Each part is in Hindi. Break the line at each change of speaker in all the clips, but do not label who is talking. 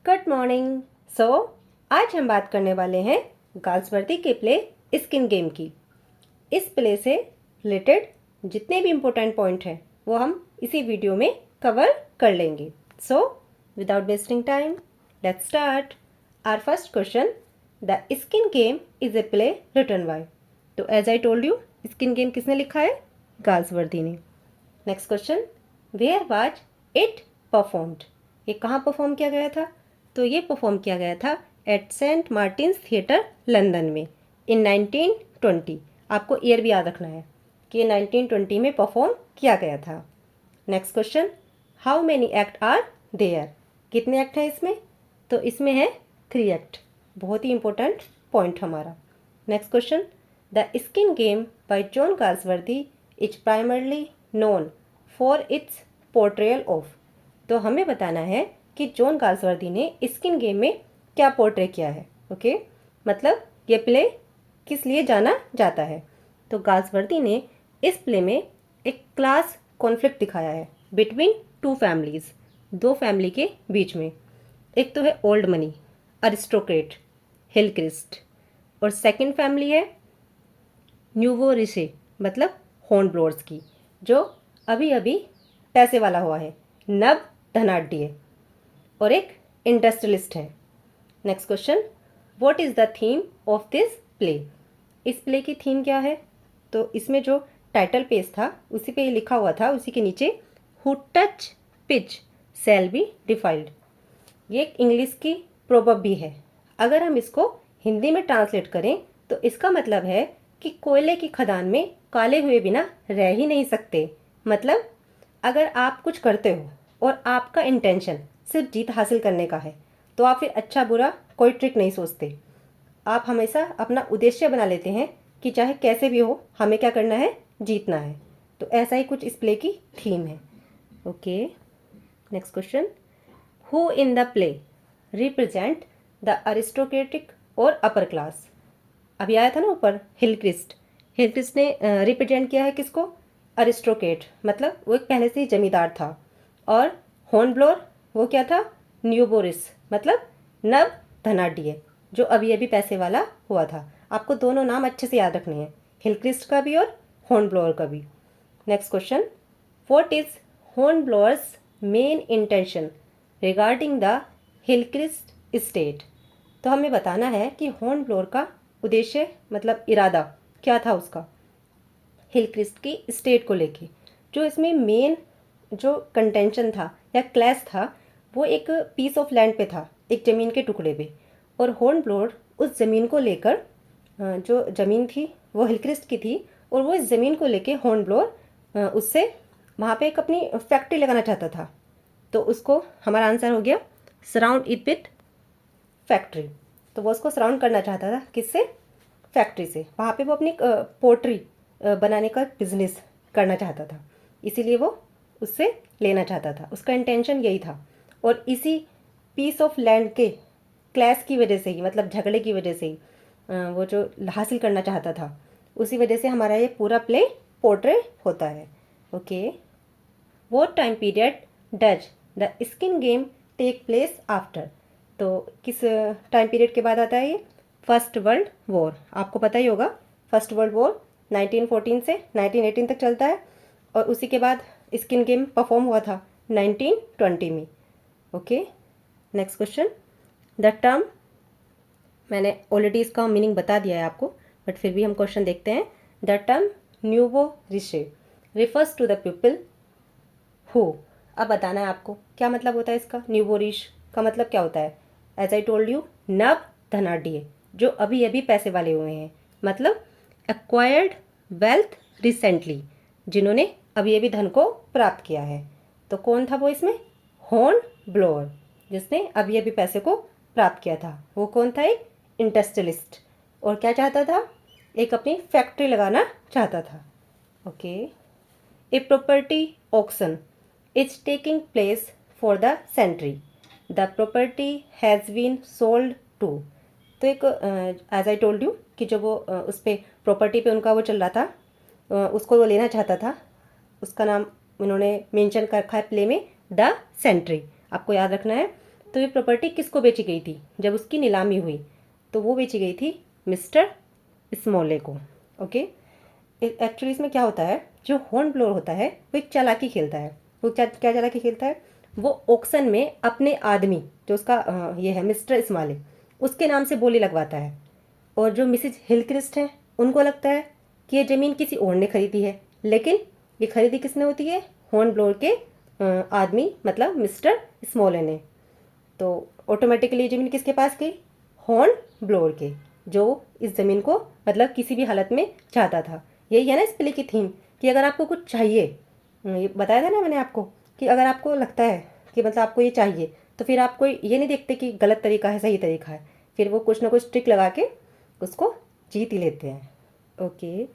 Good morning. आज हम बात करने वाले हैं गाल्सवर्दी के प्ले स्किन गेम की। इस प्ले से रिलेटेड जितने भी इम्पोर्टेंट पॉइंट हैं वो हम इसी वीडियो में कवर कर लेंगे। Without wasting time let's start. Our first question, the skin game is a play written by. तो as I told you, skin game किसने लिखा है? गाल्सवर्दी ने। Next question, where was it performed. ये कहाँ परफॉर्म किया गया था? तो ये परफॉर्म किया गया था at Saint Martin's theatre London में इन 1920। आपको ईयर भी याद रखना है कि 1920 में परफॉर्म किया गया था। Next question, how many act are there. कितने एक्ट हैं इसमें? तो इसमें है 3 एक्ट। बहुत ही इंपॉर्टेंट पॉइंट हमारा। Next question, the skin game by John Galsworthy is primarily known for its portrayal of. तो हमें बताना है कि जॉन गाल्सवर्दी ने स्किन गेम में क्या पोर्ट्रे किया है। ओके, मतलब ये प्ले किस लिए जाना जाता है? तो गाल्सवर्दी ने इस प्ले में एक क्लास कॉन्फ्लिक्ट दिखाया है बिटवीन 2 फैमिलीज, 2 फैमिली के बीच में। एक तो है ओल्ड मनी अरिस्टोक्रेट हिलक्रिस्ट, और सेकंड फैमिली है न्यूवो रिशे मतलब हॉर्नब्लोअर्स की, जो अभी अभी पैसे वाला हुआ है, नव धनाढ्य, और एक इंडस्ट्रियलिस्ट है। Next question, what is the theme of this play. इस प्ले की थीम क्या है? तो इसमें जो टाइटल पेज था उसी पे ये लिखा हुआ था, उसी के नीचे who touch pitch shall be defiled. ये एक इंग्लिश की प्रोवर्ब भी है। अगर हम इसको हिंदी में ट्रांसलेट करें तो इसका मतलब है कि कोयले की खदान में काले हुए बिना रह ही नहीं सकते। मतलब अगर आप कुछ करते हो और आपका इंटेंशन सिर्फ जीत हासिल करने का है तो आप फिर अच्छा बुरा कोई ट्रिक नहीं सोचते। आप हमेशा अपना उद्देश्य बना लेते हैं कि चाहे कैसे भी हो हमें क्या करना है, जीतना है। तो ऐसा ही कुछ इस प्ले की थीम है। Okay, next question, who in the play represent the aristocratic और अपर क्लास। अभी आया था ना ऊपर हिलक्रिस्ट। हिलक्रिस्ट ने रिप्रेजेंट किया है किसको? अरिस्टोक्रेट, मतलब वो एक पहले से ही जमींदार था। और हॉर्नब्लोअर वो क्या था? न्यूबोरिस, मतलब नव धनाढ्य, जो अभी अभी पैसे वाला हुआ था। आपको दोनों नाम अच्छे से याद रखने हैं, हिलक्रिस्ट का भी और हॉर्नब्लोअर का भी। Next question, what is Hornblower's main intention regarding the Hillcrest estate. तो हमें बताना है कि हॉर्नब्लोअर का उद्देश्य मतलब इरादा क्या था उसका हिलक्रिस्ट की स्टेट को लेके। जो इसमें मेन जो कंटेंशन था या क्लैश था वो एक पीस ऑफ लैंड पे था, एक ज़मीन के टुकड़े पे। और हॉर्नब्लोअर उस ज़मीन को लेकर, जो ज़मीन थी वो हिलक्रिस्ट की थी, और वो इस ज़मीन को लेके हॉर्नब्लोअर उससे वहाँ पे एक अपनी फैक्ट्री लगाना चाहता था। तो उसको हमारा आंसर हो गया सराउंड इट विथ फैक्ट्री। तो वो उसको सराउंड करना चाहता था, किससे? फैक्ट्री से। वहाँ पे वो अपनी पोट्री बनाने का बिजनेस करना चाहता था, इसीलिए वो उससे लेना चाहता था। उसका इंटेंशन यही था। और इसी पीस ऑफ लैंड के क्लैश की वजह से ही, मतलब झगड़े की वजह से ही वो जो हासिल करना चाहता था, उसी वजह से हमारा ये पूरा प्ले पोर्ट्रे होता है। Okay, what time period does the skin game take place after. तो किस टाइम पीरियड के बाद आता है ये? First world war. आपको पता ही होगा, फर्स्ट वर्ल्ड वॉर 1914 से 1918 तक चलता है, और उसी के बाद स्किन गेम परफॉर्म हुआ था 1920 में। Okay, next question, the term, मैंने ऑलरेडी इसका मीनिंग बता दिया है आपको, बट फिर भी हम क्वेश्चन देखते हैं। The term nouveau riche refers to the people who. अब बताना है आपको क्या मतलब होता है इसका। न्यूवो रिश का मतलब क्या होता है? एज आई टोल्ड यू, नव धनाढ्य, जो अभी अभी पैसे वाले हुए हैं, मतलब एक्वायर्ड वेल्थ रिसेंटली, जिन्होंने अभी अभी धन को प्राप्त किया है। तो कौन था वो इसमें? हॉर्नब्लोअर, जिसने अभी अभी पैसे को प्राप्त किया था। वो कौन था? एक इंडस्ट्रियलिस्ट, और क्या चाहता था? एक अपनी फैक्ट्री लगाना चाहता था। Okay, a property auction is taking place for the Centry, the property has been sold to. तो एक एज आई टोल्ड यू कि जो वो उस पर प्रॉपर्टी पे उनका वो चल रहा था, उसको वो लेना चाहता था। उसका नाम उन्होंने मेंशन कर रखा है प्ले में, द सेंट्री। आपको याद रखना है। तो ये प्रॉपर्टी किसको बेची गई थी जब उसकी नीलामी हुई? तो वो बेची गई थी मिस्टर स्मोले को। ओके, एक्चुअली इसमें क्या होता है, जो हॉर्न ब्लोअर होता है वो एक चालाकी खेलता है। वो क्या क्या चालाकी खेलता है? वो ऑक्शन में अपने आदमी जो उसका ये है मिस्टर स्मॉले, उसके नाम से बोली लगवाता है। और जो मिसेज हिलक्रिस्ट हैं उनको लगता है कि ये ज़मीन किसी और ने खरीदी है, लेकिन ये खरीदी किसने होती है? हॉर्न ब्लोअर के आदमी मतलब मिस्टर स्मॉले ने। तो ऑटोमेटिकली ये ज़मीन किसके पास गई? हॉर्न ब्लोअर के, जो इस ज़मीन को मतलब किसी भी हालत में चाहता था। यही है ना इस प्ले की थीम, कि अगर आपको कुछ चाहिए, ये बताया था ना मैंने आपको, कि अगर आपको लगता है कि मतलब आपको ये चाहिए, तो फिर आपको ये नहीं देखते कि गलत तरीका है सही तरीका है, फिर वो कुछ ना कुछ ट्रिक लगा के उसको जीत ही लेते हैं। Okay,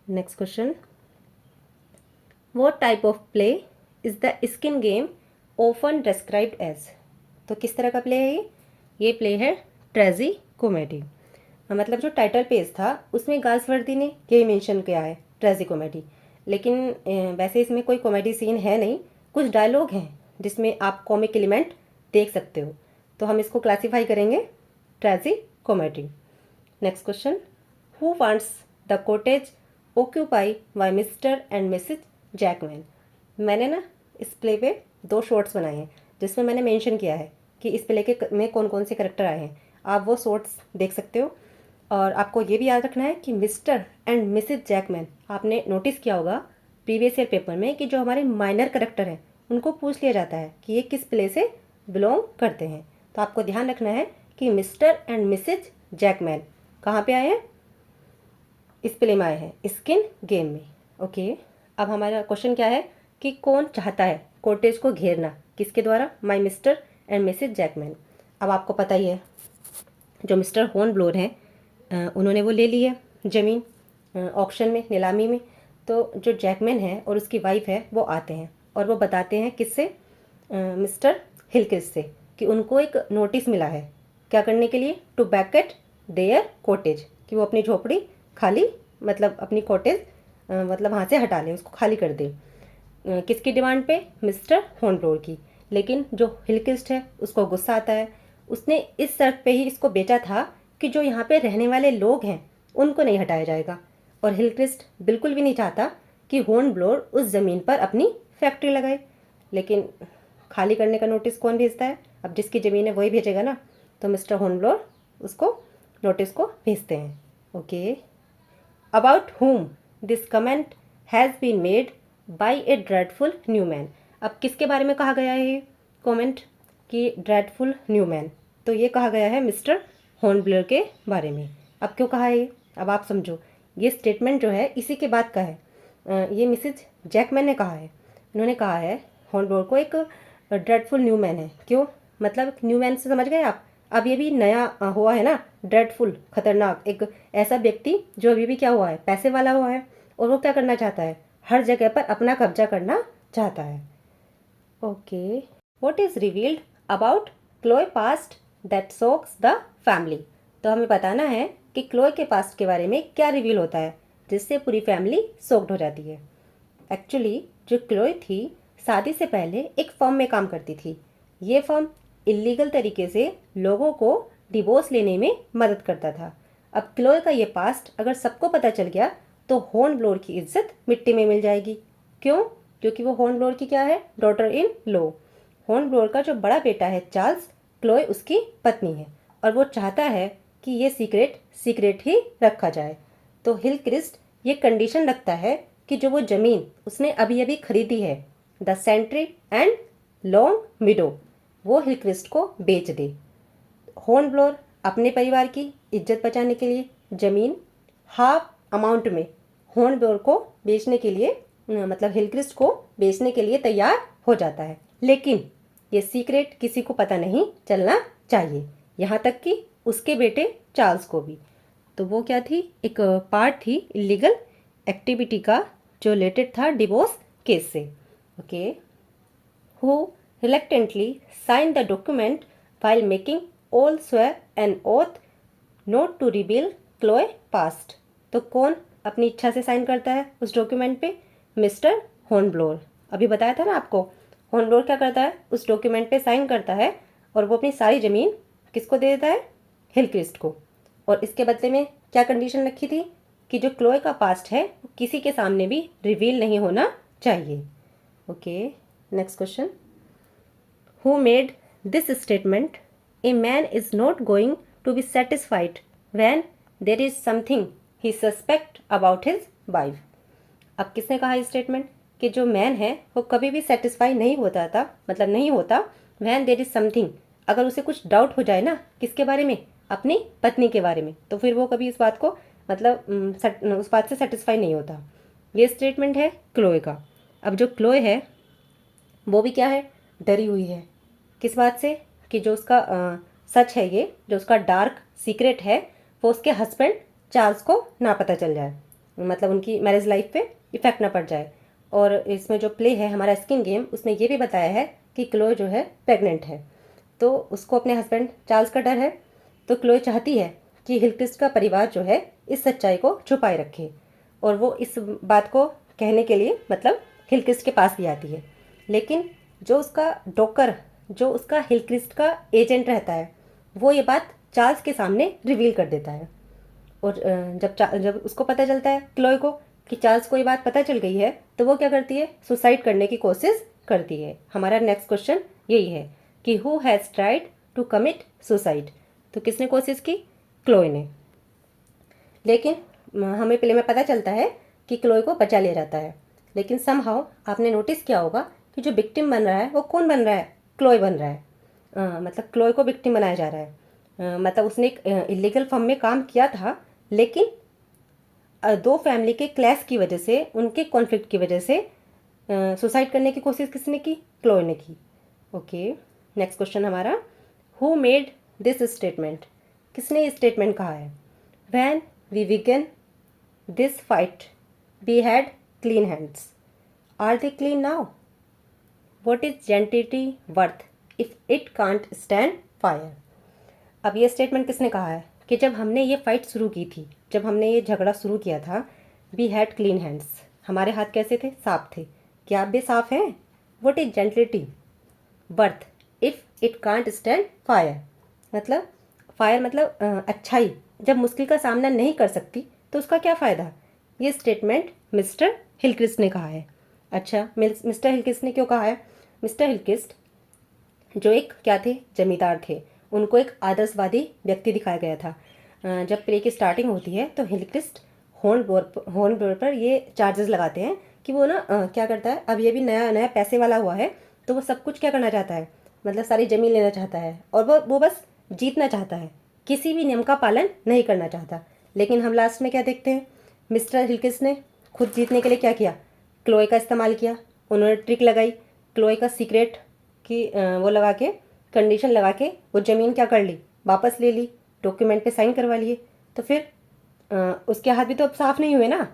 next question, what type of play is the skin game often described as? तो किस तरह का प्ले है ये प्ले है ट्रेजी कॉमेडी। मतलब जो टाइटल पेज था उसमें गाल्सवर्दी ने यही मेंशन किया है, ट्रेजी कॉमेडी। लेकिन वैसे इसमें कोई कॉमेडी सीन है नहीं, कुछ डायलॉग हैं जिसमें आप कॉमिक एलिमेंट देख सकते हो, तो हम इसको क्लासीफाई करेंगे tragicomedy. Next question, who wants the cottage occupy by Mr and Mrs Jackman? मैंने ना इस प्ले पे 2 शॉर्ट्स बनाए हैं जिसमें मैंने मेंशन किया है कि इस प्ले के में कौन कौन से करेक्टर आए हैं। आप वो शॉर्ट्स देख सकते हो। और आपको ये भी याद रखना है कि मिस्टर एंड मिसेज जैकमैन, आपने नोटिस किया होगा प्रीवियस ईयर पेपर में कि जो हमारे माइनर करेक्टर हैं उनको पूछ लिया जाता है कि ये किस प्ले से बिलोंग करते हैं। तो आपको ध्यान रखना है कि मिस्टर एंड मिसेज जैकमैन कहाँ पे आए हैं? इस प्ले में आए हैं, स्किन गेम में। ओके, अब हमारा क्वेश्चन क्या है कि कौन चाहता है कॉटेज को घेरना, किसके द्वारा? My Mr and Mrs Jackman. अब आपको पता ही है जो मिस्टर हॉर्न ब्लोअर हैं उन्होंने वो ले ली है ज़मीन ऑक्शन में, नीलामी में। तो जो जैकमैन है और उसकी वाइफ है वो आते हैं और वो बताते हैं किससे? मिस्टर हिलक्रिस्ट से, कि उनको एक नोटिस मिला है क्या करने के लिए? टू वैकेट देयर कॉटेज, कि वो अपनी झोपड़ी खाली मतलब अपनी कॉटेज मतलब वहाँ से हटा लें, उसको खाली कर दें। किसकी डिमांड पे? मिस्टर हॉर्न ब्लोअर की। लेकिन जो हिलक्रिस्ट है उसको गुस्सा आता है, उसने इस शर्त पे ही इसको बेचा था कि जो यहाँ पे रहने वाले लोग हैं उनको नहीं हटाया जाएगा। और हिलक्रिस्ट बिल्कुल भी नहीं चाहता कि हॉर्न ब्लोअर उस ज़मीन पर अपनी फैक्ट्री लगाए। लेकिन खाली करने का नोटिस कौन भेजता है? अब जिसकी ज़मीन है वही भेजेगा ना। तो मिस्टर हॉर्न ब्लोअर उसको नोटिस को भेजते हैं। Okay, about whom this comment has been made by a dreadful new man? अब किसके बारे में कहा गया है ये कमेंट कि ड्रेडफुल न्यू मैन? तो ये कहा गया है मिस्टर हॉर्न ब्लोअर के बारे में। अब क्यों कहा है ये? अब आप समझो, ये स्टेटमेंट जो है इसी के बाद का है। ये मिसेज जैकमैन ने कहा है, उन्होंने कहा है हॉर्न ब्लोअर को एक ड्रेडफुल न्यू मैन है। क्यों? मतलब न्यू मैन से समझ गए आप? अब ये भी नया हुआ है ना, ड्रेडफुल, खतरनाक, एक ऐसा व्यक्ति जो अभी भी क्या हुआ है? पैसे वाला हुआ है। और वो क्या करना चाहता है? हर जगह पर अपना कब्जा करना चाहता है। Okay, what is revealed about Chloe past that shocks the family? तो हमें बताना है कि क्लोए के पास्ट के बारे में क्या रिवील होता है जिससे पूरी फैमिली शॉक्ड हो जाती है। एक्चुअली जो क्लोए थी शादी से पहले एक फर्म में काम करती थी। ये फर्म इलीगल तरीके से लोगों को डिवोर्स लेने में मदद करता था। अब क्लोए का ये पास्ट अगर सबको पता चल गया तो हॉर्न ब्लोअर की इज्जत मिट्टी में मिल जाएगी। क्यों? क्योंकि वो हॉर्न ब्लोअर की क्या है? Daughter in law. Horn blower का जो बड़ा बेटा है चार्ल्स, क्लोए उसकी पत्नी है और वो चाहता है कि ये सीक्रेट ही रखा जाए। तो हिलक्रिस्ट ये कंडीशन रखता है कि जो वो ज़मीन उसने अभी अभी खरीदी है, द सेंट्री एंड लॉन्ग मिडो, वो हिलक्रिस्ट को बेच दे। हॉर्न ब्लोअर अपने परिवार की इज्जत बचाने के लिए ज़मीन हाफ अमाउंट में हॉर्न ब्लोअर को बेचने के लिए मतलब हिलक्रिस्ट को बेचने के लिए तैयार हो जाता है। लेकिन ये सीक्रेट किसी को पता नहीं चलना चाहिए, यहाँ तक कि उसके बेटे चार्ल्स को भी। तो वो क्या थी? एक पार्ट थी इलीगल एक्टिविटी का जो रिलेटेड था डिवोर्स केस से। Okay, who reluctantly sign the document while making all swear an oath not to reveal Chloe past? तो कौन अपनी इच्छा से साइन करता है उस डॉक्यूमेंट पे? Mister horn blower. अभी बताया था ना आपको, हॉर्न ब्लोअर क्या करता है? उस डॉक्यूमेंट पे साइन करता है और वो अपनी सारी ज़मीन किसको दे देता है? हिलक्रिस्ट को। और इसके बदले में क्या कंडीशन रखी थी कि जो क्लोए का पास्ट है वो किसी के सामने भी रिवील नहीं होना चाहिए। Okay, next question. Who made this statement? A man is not going to be satisfied when there is something he suspect about his wife. अब किसने कहा ये स्टेटमेंट कि जो मैन है वो कभी भी सेटिस्फाई नहीं होता था, मतलब नहीं होता, व्हेन देर इज समथिंग, अगर उसे कुछ डाउट हो जाए ना किसके बारे में? अपनी पत्नी के बारे में, तो फिर वो कभी इस बात को मतलब उस बात से सेटिस्फाई नहीं होता। ये स्टेटमेंट है क्लोए का। अब जो क्लोए है वो भी क्या है? डरी हुई है। किस बात से? कि जो उसका सच है, ये जो उसका डार्क सीक्रेट है वो उसके हस्बैंड चार्ल्स को ना पता चल जाए, मतलब उनकी मैरिज लाइफ पे इफेक्ट ना पड़ जाए। और इसमें जो प्ले है हमारा स्किन गेम, उसमें ये भी बताया है कि क्लोए जो है प्रेग्नेंट है, तो उसको अपने हस्बैंड चार्ल्स का डर है। तो क्लोए चाहती है कि हिलक्रिस्ट का परिवार जो है इस सच्चाई को छुपाए रखे, और वो इस बात को कहने के लिए मतलब हिलक्रिस्ट के पास भी आती है। लेकिन जो उसका डॉकर, जो उसका हिलक्रिस्ट का एजेंट रहता है, वो ये बात चार्ल्स के सामने रिवील कर देता है। और जब उसको पता चलता है क्लोए को कि चार्ल्स को ये बात पता चल गई है, तो वो क्या करती है? सुसाइड करने की कोशिश करती है। हमारा नेक्स्ट क्वेश्चन यही है कि who has tried to commit suicide? तो किसने कोशिश की? क्लोए ने। लेकिन हमें प्ले में पता चलता है कि क्लोए को बचा लिया जाता है। लेकिन समहाउ आपने नोटिस किया होगा कि जो विक्टिम बन रहा है वो कौन बन रहा है? क्लोए बन रहा है। मतलब क्लोए को विक्टिम बनाया जा रहा है। मतलब उसने एक इलीगल फर्म में काम किया था, लेकिन दो फैमिली के क्लैश की वजह से, उनके कॉन्फ्लिक्ट की वजह से सुसाइड करने की कोशिश किसने की? क्लोए ने की। ओके, नेक्स्ट क्वेश्चन हमारा, हु मेड दिस स्टेटमेंट? किसने ये स्टेटमेंट कहा है? When we began this fight we had clean hands, are they clean now? What is gentility worth if it can't stand fire? अब ये स्टेटमेंट किसने कहा है कि जब हमने ये फाइट शुरू की थी, जब हमने ये झगड़ा शुरू किया था, वी हैड क्लीन हैंड्स, हमारे हाथ कैसे थे? साफ थे। क्या आप भी साफ हैं? What is gentility worth if it can't stand fire? मतलब फायर मतलब अच्छाई जब मुश्किल का सामना नहीं कर सकती तो उसका क्या फ़ायदा? ये स्टेटमेंट मिस्टर हिलक्रिस्ट ने कहा है। अच्छा, मिस्टर हिलक्रिस्ट ने क्यों कहा है? मिस्टर हिलक्रिस्ट जो एक क्या थे? जमींदार थे। उनको एक आदर्शवादी व्यक्ति दिखाया गया था। जब प्ले की स्टार्टिंग होती है तो हिलक्रिस्ट हॉर्न ब्लोअर पर ये चार्जेस लगाते हैं कि वो ना क्या करता है, अब ये भी नया नया पैसे वाला हुआ है, तो वो सब कुछ क्या करना चाहता है, मतलब सारी ज़मीन लेना चाहता है, और वो बस जीतना चाहता है, किसी भी नियम का पालन नहीं करना चाहता। लेकिन हम लास्ट में क्या देखते हैं? मिस्टर हिलक्रिस्ट ने खुद जीतने के लिए क्या किया? क्लोए का इस्तेमाल किया। उन्होंने ट्रिक लगाई, क्लोए का सीक्रेट की वो लगा के, कंडीशन लगा के वो ज़मीन क्या कर ली? वापस ले ली, डॉक्यूमेंट पे साइन करवा लिए। तो फिर उसके हाथ भी तो अब साफ नहीं हुए ना।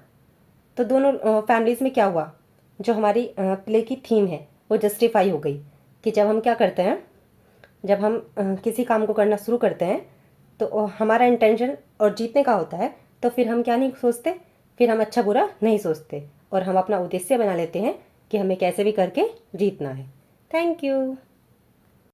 तो दोनों फैमिलीज़ में क्या हुआ? जो हमारी प्ले की थीम है वो जस्टिफाई हो गई कि जब हम क्या करते हैं, जब हम किसी काम को करना शुरू करते हैं तो हमारा इंटेंशन और जीतने का होता है, तो फिर हम क्या नहीं सोचते, फिर हम अच्छा बुरा नहीं सोचते, और हम अपना उद्देश्य बना लेते हैं कि हमें कैसे भी करके जीतना है। Thank you.